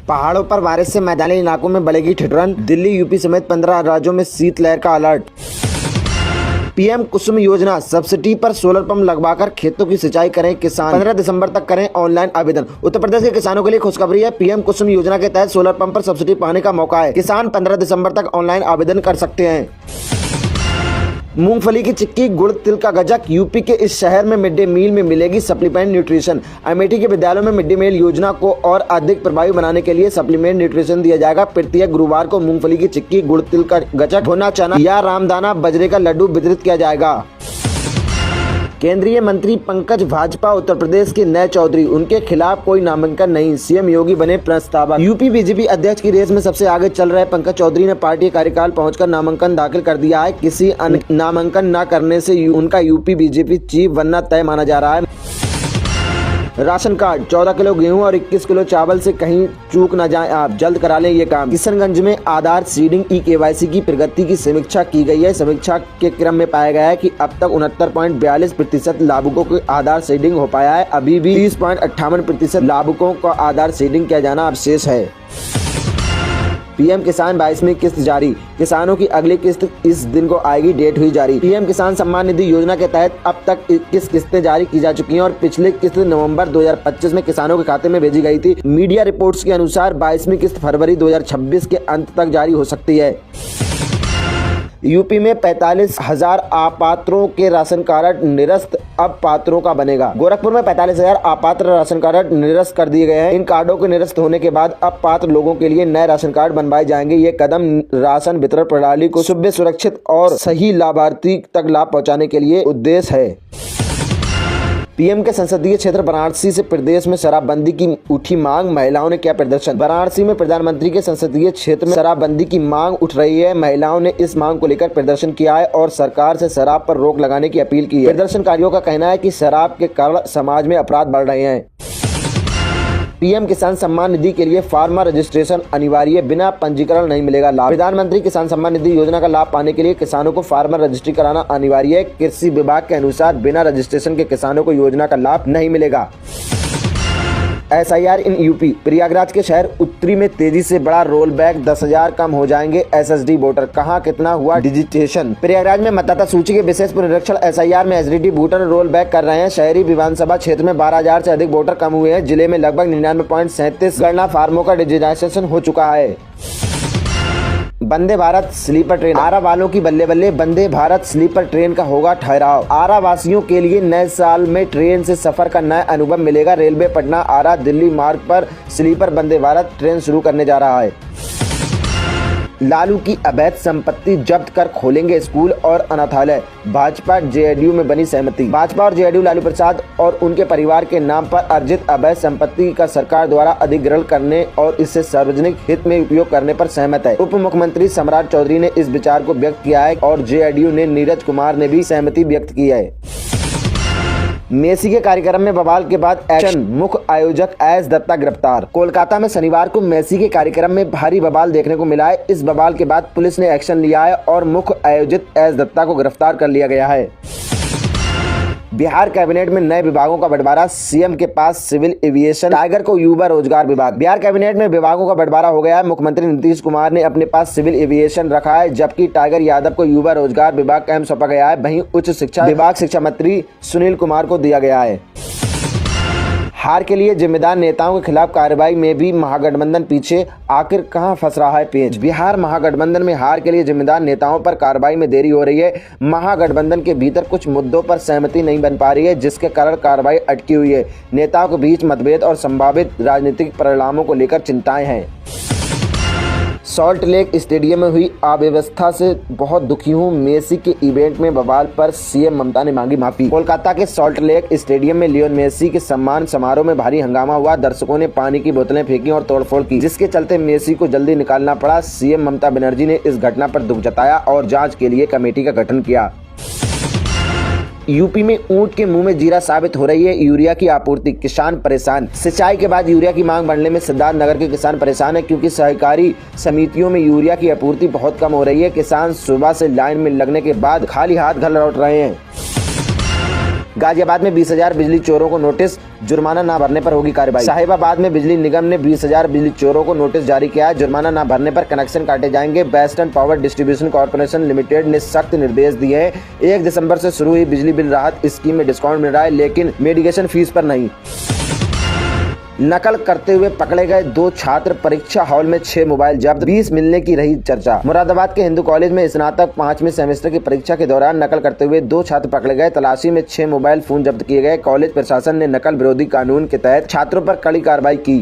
पहाड़ों पर बारिश से मैदानी इलाकों में बढ़ेगी ठिठुरन। दिल्ली, यूपी समेत 15 राज्यों में शीतलहर का अलर्ट। पीएम कुसुम योजना, सब्सिडी पर सोलर पंप लगवाकर खेतों की सिंचाई करें किसान। 15 दिसंबर तक करें ऑनलाइन आवेदन। उत्तर प्रदेश के किसानों के लिए खुशखबरी है। पीएम कुसुम योजना के तहत सोलर पंप पर सब्सिडी पाने का मौका है। किसान 15 दिसंबर तक ऑनलाइन आवेदन कर सकते हैं। मूंगफली की चिक्की, गुड़, तिल का गजक। यूपी के इस शहर में मिड डे मील में मिलेगी सप्लीमेंट न्यूट्रिशन। अमेठी के विद्यालयों में मिड डे मील योजना को और अधिक प्रभावी बनाने के लिए सप्लीमेंट न्यूट्रिशन दिया जाएगा। प्रत्येक गुरुवार को मूंगफली की चिक्की, गुड़, तिल का गजक, भुना चना या रामदाना बाजरे का लड्डू वितरित किया जाएगा। केंद्रीय मंत्री पंकज भाजपा उत्तर प्रदेश के नए चौधरी, उनके खिलाफ कोई नामांकन नहीं, सीएम योगी बने प्रस्तावक। यूपी बीजेपी अध्यक्ष की रेस में सबसे आगे चल रहे पंकज चौधरी ने पार्टी कार्यकाल पहुंचकर नामांकन दाखिल कर दिया है। किसी अन्य नामांकन न करने से उनका यूपी बीजेपी चीफ बनना तय माना जा रहा है। राशन कार्ड, 14 किलो गेहूं और 21 किलो चावल से कहीं चूक न जाएं आप, जल्द करा लें ये काम। किशनगंज में आधार सीडिंग KYC की प्रगति की समीक्षा की गई है। समीक्षा के क्रम में पाया गया है कि अब तक 69.42% लाभुकों को आधार सीडिंग हो पाया है। अभी भी 30.58% लाभुकों को आधार सीडिंग किया जाना अवशेष है। पीएम किसान 22वीं किस्त जारी, किसानों की अगली किस्त इस दिन को आएगी, डेट हुई जारी। पीएम किसान सम्मान निधि योजना के तहत अब तक 21 किस्तें जारी की जा चुकी हैं और पिछली किस्त नवंबर 2025 में किसानों के खाते में भेजी गई थी। मीडिया रिपोर्ट्स के अनुसार 22वीं किस्त फरवरी 2026 के अंत तक जारी हो सकती है। यूपी में 45,000 अपात्रों के राशन कार्ड निरस्त, अब पात्रों का बनेगा। गोरखपुर में 45,000 अपात्र राशन कार्ड निरस्त कर दिए गए हैं। इन कार्डों के निरस्त होने के बाद अब पात्र लोगों के लिए नए राशन कार्ड बनवाए जाएंगे। ये कदम राशन वितरण प्रणाली को सुव्यवस्थित, सुरक्षित और सही लाभार्थी तक लाभ पहुंचाने के लिए उद्देश्य है। पीएम के संसदीय क्षेत्र वाराणसी से प्रदेश में शराबबंदी की उठी मांग, महिलाओं ने किया प्रदर्शन। वाराणसी में प्रधानमंत्री के संसदीय क्षेत्र में शराबबंदी की मांग उठ रही है। महिलाओं ने इस मांग को लेकर प्रदर्शन किया है और सरकार से शराब पर रोक लगाने की अपील की है। प्रदर्शनकारियों का कहना है कि शराब के कारण समाज में अपराध बढ़ रहे हैं। पीएम किसान सम्मान निधि के लिए फार्मर रजिस्ट्रेशन अनिवार्य, बिना पंजीकरण नहीं मिलेगा लाभ। प्रधानमंत्री किसान सम्मान निधि योजना का लाभ पाने के लिए किसानों को फार्मर रजिस्ट्री कराना अनिवार्य है। कृषि विभाग के अनुसार बिना रजिस्ट्रेशन के किसानों को योजना का लाभ नहीं मिलेगा। SIR इन यूपी, प्रयागराज के शहर उत्तरी में तेजी से बड़ा रोल बैक, 10,000 कम हो जाएंगे SSD वोटर। कहां कितना हुआ डिजिटेशन। प्रयागराज में मतदाता सूची के विशेष पुनरीक्षण SIR में SSD वोटर रोल बैक कर रहे हैं। शहरी विधानसभा क्षेत्र में 12,000 से अधिक वोटर कम हुए हैं। जिले में लगभग 99.37 गणना फार्मों का डिजिटाइजेशन हो चुका है। वंदे भारत स्लीपर ट्रेन, आरा वालों की बल्ले बल्ले, वंदे भारत स्लीपर ट्रेन का होगा ठहराव। आरा वासियों के लिए नए साल में ट्रेन से सफर का नया अनुभव मिलेगा। रेलवे पटना आरा दिल्ली मार्ग पर स्लीपर वंदे भारत ट्रेन शुरू करने जा रहा है। लालू की अवैध संपत्ति जब्त कर खोलेंगे स्कूल और अनाथालय, भाजपा JDU में बनी सहमति। भाजपा और JDU लालू प्रसाद और उनके परिवार के नाम पर अर्जित अवैध संपत्ति का सरकार द्वारा अधिग्रहण करने और इससे सार्वजनिक हित में उपयोग करने पर सहमत है। उप मुख्यमंत्री सम्राट चौधरी ने इस विचार को व्यक्त किया है और JDU ने नीरज कुमार ने भी सहमति व्यक्त की है। मेसी के कार्यक्रम में बवाल के बाद एक्शन, मुख्य आयोजक एस दत्ता गिरफ्तार। कोलकाता में शनिवार को मेसी के कार्यक्रम में भारी बवाल देखने को मिला है। इस बवाल के बाद पुलिस ने एक्शन लिया है और मुख्य आयोजित एस दत्ता को गिरफ्तार कर लिया गया है। बिहार कैबिनेट में नए विभागों का बंटवारा, सीएम के पास सिविल एविएशन, टाइगर को युवा रोजगार विभाग। बिहार कैबिनेट में विभागों का बंटवारा हो गया है। मुख्यमंत्री नीतीश कुमार ने अपने पास सिविल एविएशन रखा है, जबकि टाइगर यादव को युवा रोजगार विभाग का अहम सौंपा गया है। वहीं उच्च शिक्षा विभाग शिक्षा मंत्री सुनील कुमार को दिया गया है। हार के लिए जिम्मेदार नेताओं के खिलाफ कार्रवाई में भी महागठबंधन पीछे, आखिर कहां फंस रहा है पेच। बिहार महागठबंधन में हार के लिए जिम्मेदार नेताओं पर कार्रवाई में देरी हो रही है। महागठबंधन के भीतर कुछ मुद्दों पर सहमति नहीं बन पा रही है, जिसके कारण कार्रवाई अटकी हुई है। नेताओं के बीच मतभेद और संभावित राजनीतिक परिणामों को लेकर चिंताएं हैं। सॉल्ट लेक स्टेडियम में हुई अव्यवस्था से बहुत दुखी हूं, मेसी के इवेंट में बवाल पर सीएम ममता ने मांगी माफी। कोलकाता के सॉल्ट लेक स्टेडियम में लियोन मेसी के सम्मान समारोह में भारी हंगामा हुआ। दर्शकों ने पानी की बोतलें फेंकी और तोड़फोड़ की, जिसके चलते मेसी को जल्दी निकालना पड़ा। सीएम ममता बनर्जी ने इस घटना पर दुख जताया और जांच के लिए कमेटी का गठन किया। यूपी में ऊंट के मुंह में जीरा साबित हो रही है यूरिया की आपूर्ति, किसान परेशान। सिंचाई के बाद यूरिया की मांग बढ़ने में सिद्धार्थनगर के किसान परेशान है, क्योंकि सहकारी समितियों में यूरिया की आपूर्ति बहुत कम हो रही है। किसान सुबह से लाइन में लगने के बाद खाली हाथ घर लौट रहे हैं। गाजियाबाद में 20,000 बिजली चोरों को नोटिस, जुर्माना न भरने पर होगी कार्रवाई। साहिबाबाद में बिजली निगम ने 20,000 बिजली चोरों को नोटिस जारी किया है। जुर्माना न भरने पर कनेक्शन काटे जाएंगे। Western power distribution corporation limited ने सख्त निर्देश दिए हैं। 1 दिसंबर से शुरू हुई बिजली बिल राहत स्कीम में डिस्काउंट मिल रहा है, लेकिन मेडिकेशन फीस पर नहीं। नकल करते हुए पकड़े गए 2 छात्र, परीक्षा हॉल में 6 मोबाइल जब्त, 20 मिलने की रही चर्चा। मुरादाबाद के हिंदू कॉलेज में स्नातक 5वें सेमेस्टर की परीक्षा के दौरान नकल करते हुए 2 छात्र पकड़े गए। तलाशी में 6 मोबाइल फोन जब्त किए गए। कॉलेज प्रशासन ने नकल विरोधी कानून के तहत छात्रों पर कड़ी कार्रवाई की।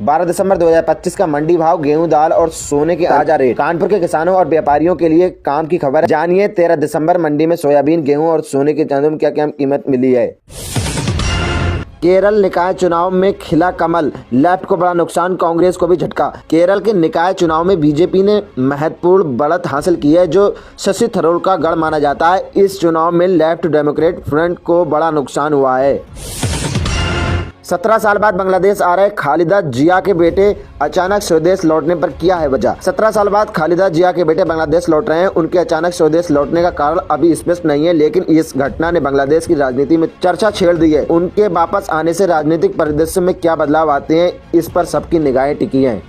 12 दिसंबर 2025 का मंडी भाव, गेहूं, दाल और सोने के ताजा रेट। कानपुर के किसानों और व्यापारियों के लिए काम की खबर है। जानिए 13 दिसंबर मंडी में सोयाबीन, गेहूं और सोने के चांदों में क्या क्या कीमत मिली है। केरल निकाय चुनाव में खिला कमल, लेफ्ट को बड़ा नुकसान, कांग्रेस को भी झटका। केरल के निकाय चुनाव में बीजेपी ने महत्वपूर्ण बढ़त हासिल की है, जो शशि थरूर का गढ़ माना जाता है। इस चुनाव में लेफ्ट डेमोक्रेट फ्रंट को बड़ा नुकसान हुआ है। 17 साल बाद बांग्लादेश आ रहे खालिदा जिया के बेटे अचानक स्वदेश लौटने पर क्या है वजह। 17 साल बाद खालिदा जिया के बेटे बांग्लादेश लौट रहे हैं। उनके अचानक स्वदेश लौटने का कारण अभी स्पष्ट नहीं है, लेकिन इस घटना ने बांग्लादेश की राजनीति में चर्चा छेड़ दी है। उनके वापस आने से राजनीतिक परिदृश्य में क्या बदलाव आते हैं, इस पर सबकी निगाहें टिकी हैं।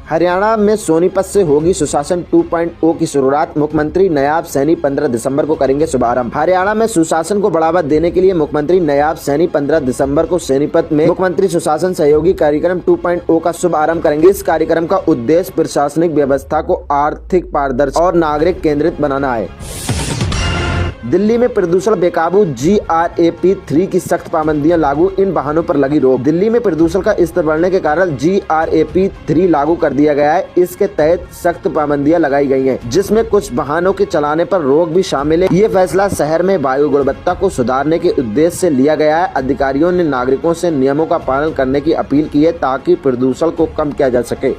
हरियाणा में सोनीपत से होगी सुशासन 2.0 की शुरुआत। मुख्यमंत्री नायाब सैनी 15 दिसंबर को करेंगे शुभारंभ। हरियाणा में सुशासन को बढ़ावा देने के लिए मुख्यमंत्री नायाब सैनी 15 दिसंबर को सोनीपत में मुख्यमंत्री सुशासन सहयोगी कार्यक्रम 2.0 का शुभारंभ करेंगे। इस कार्यक्रम का उद्देश्य प्रशासनिक व्यवस्था को आर्थिक पारदर्शी और नागरिक केंद्रित बनाना है। दिल्ली में प्रदूषण बेकाबू, GRAP 3 की सख्त पाबंदियां लागू, इन वाहनों पर लगी रोक। दिल्ली में प्रदूषण का स्तर बढ़ने के कारण GRAP 3 लागू कर दिया गया है। इसके तहत सख्त पाबंदियां लगाई गई हैं, जिसमें कुछ वाहनों के चलाने पर रोक भी शामिल है। ये फैसला शहर में वायु गुणवत्ता को सुधारने के उद्देश्य से लिया गया है। अधिकारियों ने नागरिकों से नियमों का पालन करने की अपील की है, ताकि प्रदूषण को कम किया जा सके।